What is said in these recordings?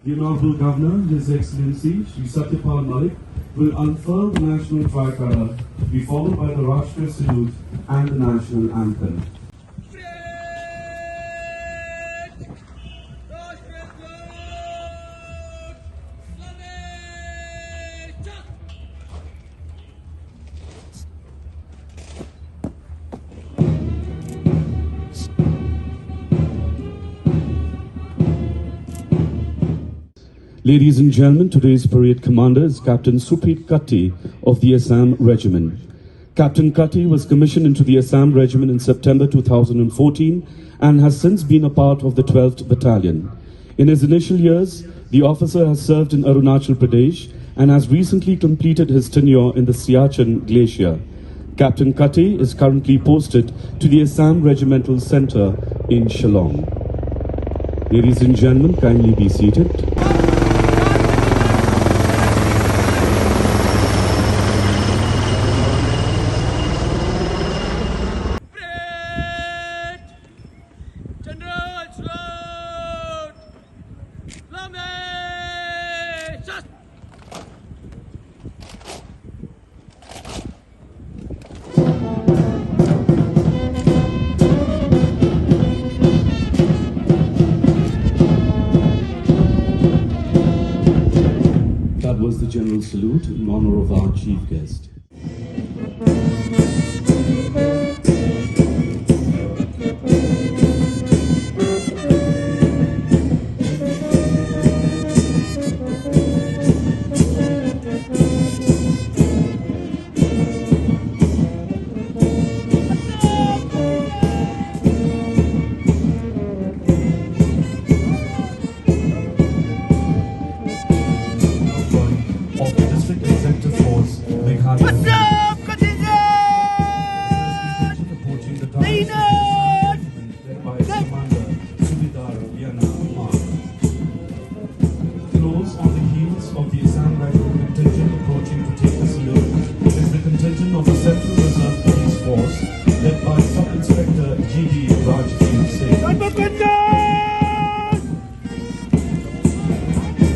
The Honorable Governor, His Excellency Shri Satyapal Malik, will unfurl the national tricolour, to be followed by the Rashtriya Salute and the national anthem. Ladies and gentlemen, today's parade commander is Captain Supreet Katti of the Assam Regiment. Captain Katti was commissioned into the Assam Regiment in September 2014 and has since been a part of the 12th Battalion. In his initial years, the officer has served in Arunachal Pradesh and has recently completed his tenure in the Siachen Glacier. Captain Katti is currently posted to the Assam Regimental Centre in Shillong. Ladies and gentlemen, kindly be seated. That was the general salute in honor of our chief guest.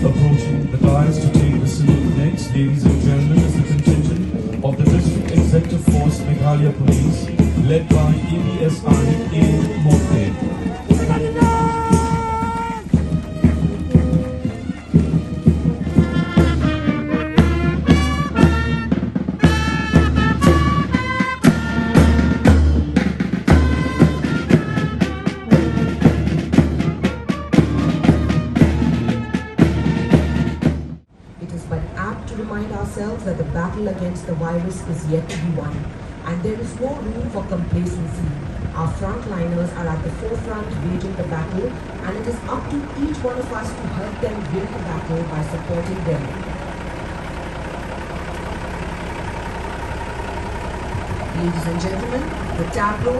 Approaching the dais to take the salute next, ladies and gentlemen, is the contingent of the District Executive Force Meghalaya Police, led by ABSI A. Mokte. To remind ourselves that the battle against the virus is yet to be won, and there is no room for complacency. Our frontliners are at the forefront waging the battle, and it is up to each one of us to help them win the battle by supporting them. Ladies and gentlemen, the tableau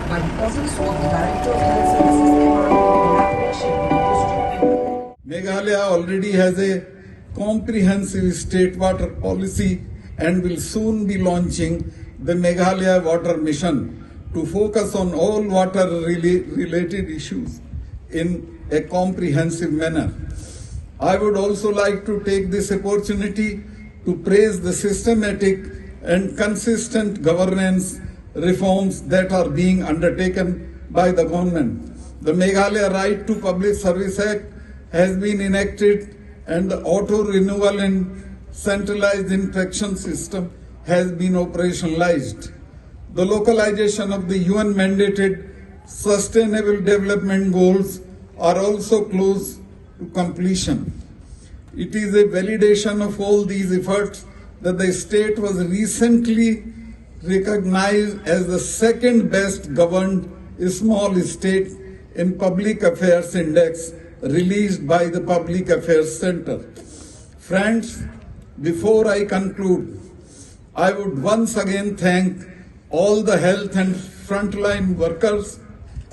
by the Office of the Director of Health Services MI in collaboration with the District. Meghalaya already has a comprehensive state water policy and will soon be launching the Meghalaya Water Mission to focus on all water related issues in a comprehensive manner. I would also like to take this opportunity to praise the systematic and consistent governance reforms that are being undertaken by the government. The Meghalaya Right to Public Service Act has been enacted, and the auto renewal and centralized inspection system has been operationalized. The localization of the UN mandated Sustainable Development Goals are also close to completion. It is a validation of all these efforts that the state was recently recognized as the second best governed small state in Public Affairs Index released by the Public Affairs Center. Friends, before I conclude, I would once again thank all the health and frontline workers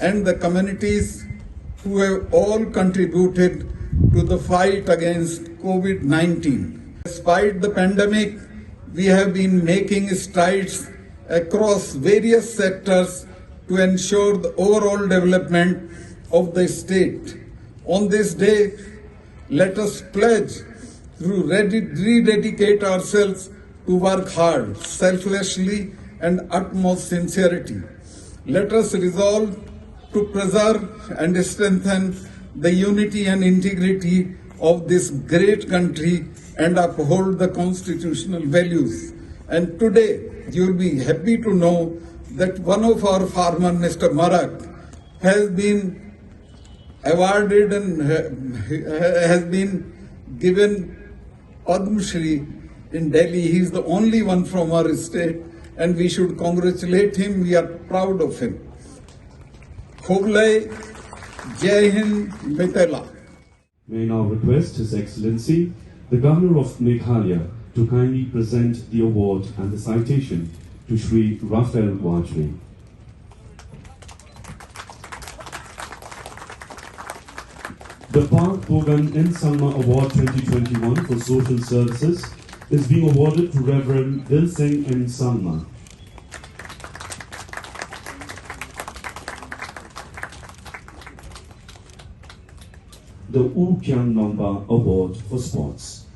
and the communities who have all contributed to the fight against COVID-19. Despite the pandemic, we have been making strides across various sectors to ensure the overall development of the state. On this day, Let us pledge to rededicate ourselves to work hard, selflessly, and utmost sincerity. Let us resolve to preserve and strengthen the unity and integrity of this great country and uphold the constitutional values. And today, you will be happy to know that one of our farmers, Mr. Marak, has been awarded and has been given Padma Shri in Delhi. He is the only one from our state, and we should congratulate him. We are proud of him. Khoglai, Jai Hind, Mitela. May I now request His Excellency, the Governor of Meghalaya, to kindly present the award and the citation to Shri Raphael Vajre. The Park Bogan N. Salma Award 2021 for Social Services is being awarded to Reverend Dil Singh N. Salma. The U Kyang Nomba Award for Sports.